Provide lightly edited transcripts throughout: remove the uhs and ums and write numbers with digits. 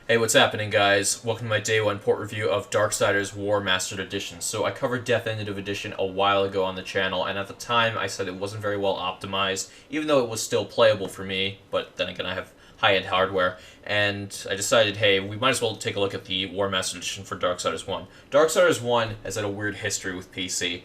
Hey, what's happening, guys? Welcome to my day one port review of Darksiders Warmastered Edition. So I covered Definitive Edition a while ago on the channel, and at the time I said it wasn't very well optimized, even though it was still playable for me, but then again I have high-end hardware, and I decided, hey, we might as well take a look at the Warmastered Edition for Darksiders 1. Darksiders 1 has had a weird history with PC,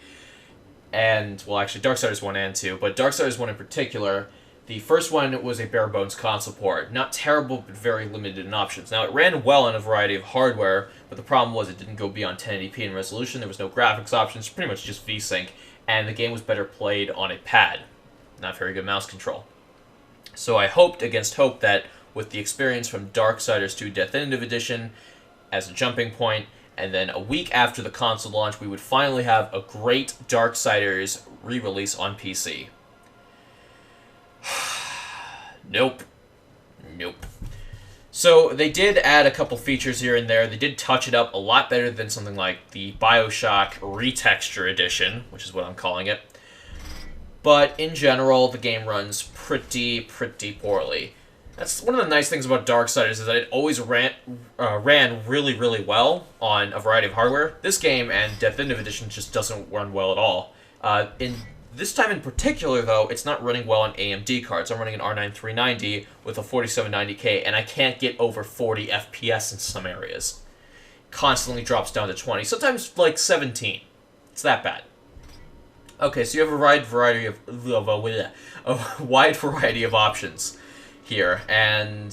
and, well, actually, Darksiders 1 and 2, but Darksiders 1 in particular. The first one was a bare-bones console port. Not terrible, but very limited in options. Now, it ran well on a variety of hardware, but the problem was it didn't go beyond 1080p in resolution, there was no graphics options, pretty much just VSync, and the game was better played on a pad. Not very good mouse control. So I hoped against hope that with the experience from Darksiders 2 Definitive Edition as a jumping point, and then a week after the console launch, we would finally have a great Darksiders re-release on PC. Nope. So they did add a couple features here and there. They did touch it up a lot better than something like the BioShock Retexture Edition, which is what I'm calling it. But in general, the game runs pretty poorly. That's one of the nice things about Darksiders, is that it always ran really well on a variety of hardware. This game and Definitive Edition just doesn't run well at all. This time in particular, though, it's not running well on AMD cards. I'm running an R9 390 with a 4790K, and I can't get over 40 FPS in some areas. Constantly drops down to 20, sometimes like 17. It's that bad. Okay, so you have a wide variety of options here, and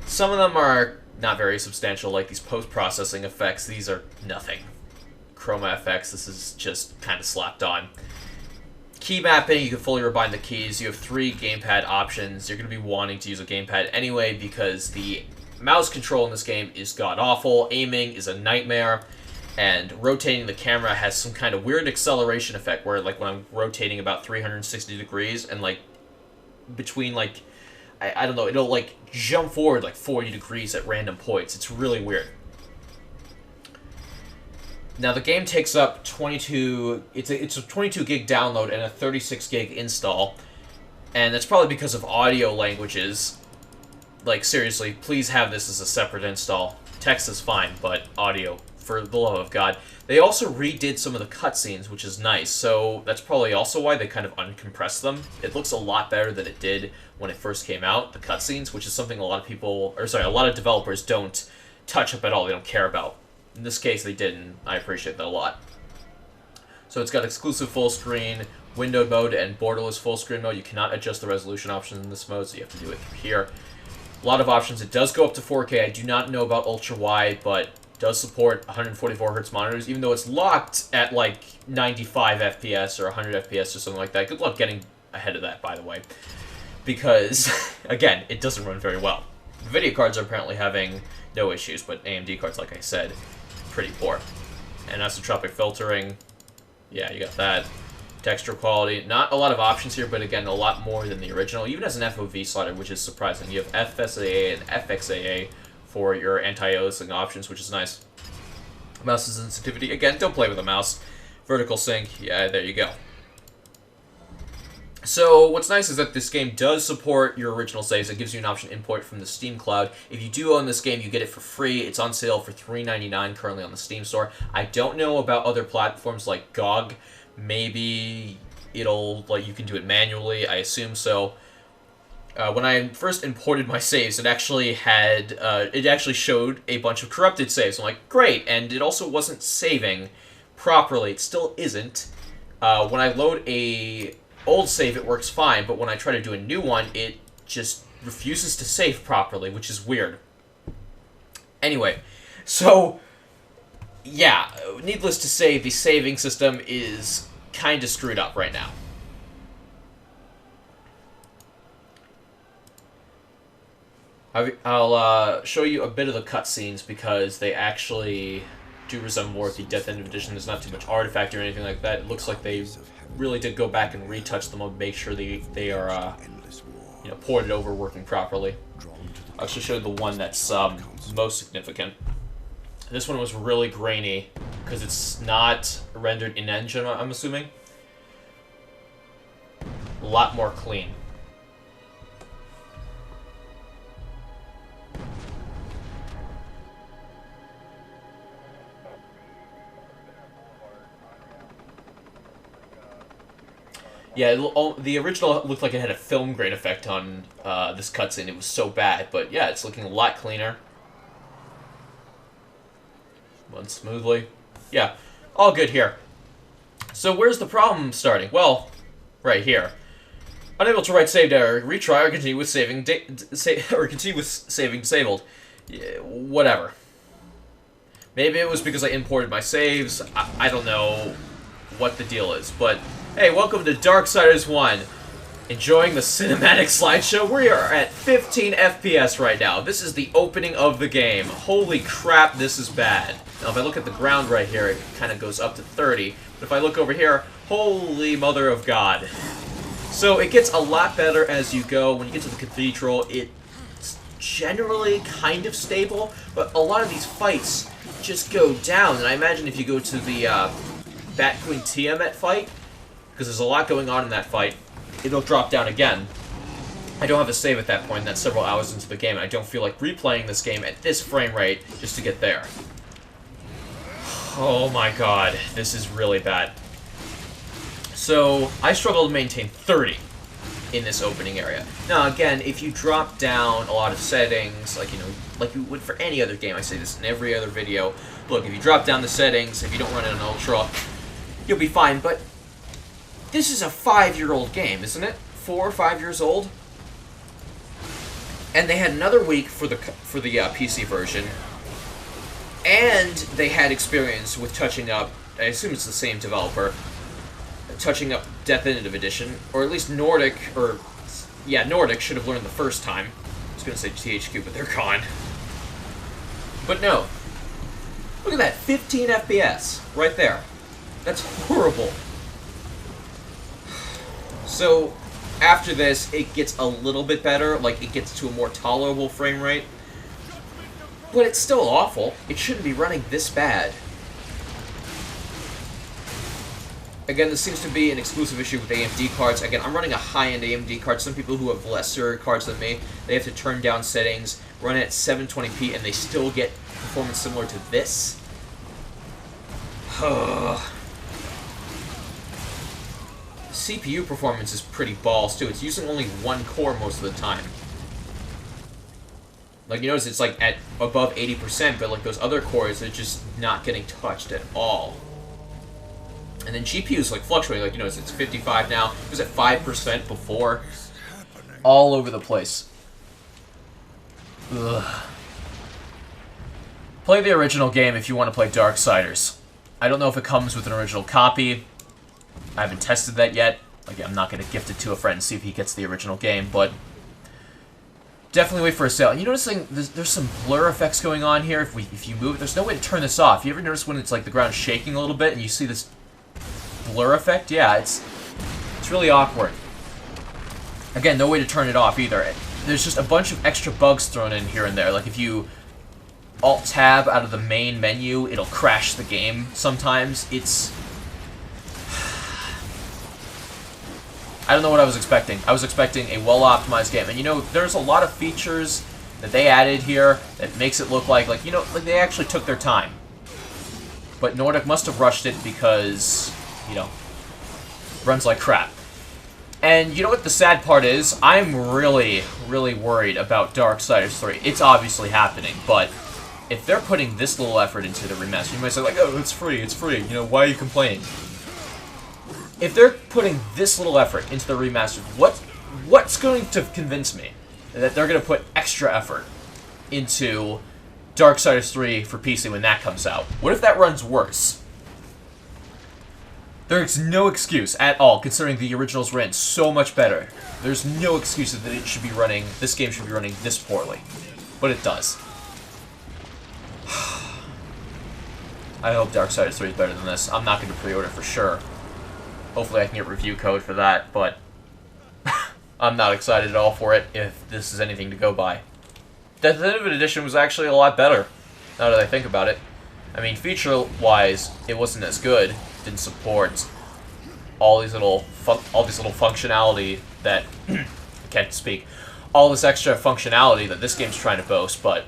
some of them are not very substantial, like these post-processing effects. These are nothing. Chroma FX, this is just kind of slapped on. Key mapping, you can fully rebind the keys. You have 3 gamepad options. You're going to be wanting to use a gamepad anyway because the mouse control in this game is god-awful. Aiming is a nightmare. And rotating the camera has some kind of weird acceleration effect where, like, when I'm rotating about 360 degrees and, like, between, like, I don't know, it'll, like, jump forward, like, 40 degrees at random points. It's really weird. Now, the game takes up 22... It's a 22 gig download and a 36 gig install. And that's probably because of audio languages. Like, seriously, please have this as a separate install. Text is fine, but audio, for the love of God. They also redid some of the cutscenes, which is nice. So that's probably also why they kind of uncompressed them. It looks a lot better than it did when it first came out, the cutscenes, which is something a lot of developers don't touch up at all. They don't care about. In this case, they did, and I appreciate that a lot. So it's got exclusive full screen, windowed mode, and borderless full screen mode. You cannot adjust the resolution options in this mode, so you have to do it through here. A lot of options. It does go up to 4K. I do not know about ultra wide, but does support 144 Hz monitors, even though it's locked at like 95 FPS or 100 FPS or something like that. Good luck getting ahead of that, by the way, because again, it doesn't run very well. Video cards are apparently having no issues, but AMD cards, like I said, pretty poor. Anisotropic filtering, yeah, you got that. Texture quality, not a lot of options here, but again, a lot more than the original. Even as an FOV slider, which is surprising. You have FSAA and FXAA for your anti-aliasing options, which is nice. Mouse sensitivity, again, don't play with a mouse. Vertical sync, yeah, there you go. So, what's nice is that this game does support your original saves. It gives you an option to import from the Steam Cloud. If you do own this game, you get it for free. It's on sale for $3.99 currently on the Steam Store. I don't know about other platforms like GOG. Maybe it'll, like, you can do it manually. I assume so. When I first imported my saves, it actually showed a bunch of corrupted saves. I'm like, great, and it also wasn't saving properly. It still isn't. When I load a old save, it works fine, but when I try to do a new one, it just refuses to save properly, which is weird. Anyway, so, yeah, needless to say, the saving system is kind of screwed up right now. I'll show you a bit of the cutscenes because they actually do resemble more of the Definitive Edition. There's not too much artifact or anything like that. It looks like they really did go back and retouch them and make sure they are ported over, working properly. I'll actually show you the one that's most significant. This one was really grainy because it's not rendered in-engine, I'm assuming. A lot more clean. Yeah, the original looked like it had a film grain effect on this cutscene. It was so bad, but yeah, it's looking a lot cleaner. Run smoothly. Yeah, all good here. So where's the problem starting? Well, right here. Unable to write saved error. Retry or continue with saving saving disabled. Yeah, whatever. Maybe it was because I imported my saves. I don't know what the deal is, but hey, welcome to Darksiders 1. Enjoying the cinematic slideshow? We are at 15 FPS right now. This is the opening of the game. Holy crap, this is bad. Now, if I look at the ground right here, it kind of goes up to 30. But if I look over here, holy mother of God. So it gets a lot better as you go. When you get to the cathedral, it's generally kind of stable, but a lot of these fights just go down. And I imagine if you go to the Bat Queen Tiamat fight, because there's a lot going on in that fight, it'll drop down again. I don't have a save at that point, that's several hours into the game, and I don't feel like replaying this game at this frame rate just to get there. Oh my god, this is really bad. So, I struggle to maintain 30 in this opening area. Now, again, if you drop down a lot of settings, like, like you would for any other game, I say this in every other video, look, if you drop down the settings, if you don't run it on Ultra, you'll be fine, but this is a 5-year-old game, isn't it? 4 or 5 years old? And they had another week for the PC version, and they had experience with touching up, I assume it's the same developer, touching up Definitive Edition, or at least Nordic, Nordic should have learned the first time. I was going to say THQ, but they're gone. But no. Look at that, 15 FPS, right there. That's horrible. So, after this, it gets a little bit better, like it gets to a more tolerable frame rate. But it's still awful. It shouldn't be running this bad. Again, this seems to be an exclusive issue with AMD cards. Again, I'm running a high-end AMD card. Some people who have lesser cards than me, they have to turn down settings, run it at 720p, and they still get performance similar to this. CPU performance is pretty balls, too. It's using only one core most of the time. Like, you notice it's, like, at above 80%, but, like, those other cores, they're just not getting touched at all. And then GPU's, like, fluctuating. Like, you notice it's 55 now. It was at 5% before. All over the place. Ugh. Play the original game if you want to play Darksiders. I don't know if it comes with an original copy. I haven't tested that yet. Like, I'm not going to gift it to a friend and see if he gets the original game, but definitely wait for a sale. And you noticing there's some blur effects going on here. If you move, there's no way to turn this off. You ever notice when it's like the ground shaking a little bit and you see this blur effect? Yeah, it's really awkward. Again, no way to turn it off either. There's just a bunch of extra bugs thrown in here and there. Like if you Alt-Tab out of the main menu, it'll crash the game sometimes. I don't know what I was expecting. I was expecting a well-optimized game. And, you know, there's a lot of features that they added here that makes it look like they actually took their time. But Nordic must have rushed it because, you know, runs like crap. And you know what the sad part is? I'm really, really worried about Darksiders 3. It's obviously happening, but if they're putting this little effort into the remaster, you might say, like, oh, it's free, you know, why are you complaining? If they're putting this little effort into the remaster, what's going to convince me that they're going to put extra effort into Darksiders 3 for PC when that comes out? What if that runs worse? There's no excuse at all, considering the originals ran so much better. There's no excuse that this game should be running this poorly. But it does. I hope Darksiders 3 is better than this. I'm not going to pre-order for sure. Hopefully I can get review code for that, but I'm not excited at all for it if this is anything to go by. Definitive Edition was actually a lot better, now that I think about it. I mean, feature-wise, it wasn't as good. It didn't support all these little functionality that I can't speak. All this extra functionality that this game's trying to boast, but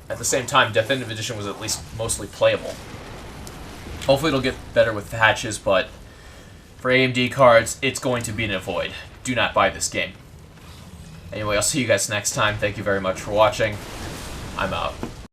at the same time, Definitive Edition was at least mostly playable. Hopefully it'll get better with patches, but For AMD cards, it's going to be an avoid. Do not buy this game. Anyway, I'll see you guys next time. Thank you very much for watching. I'm out.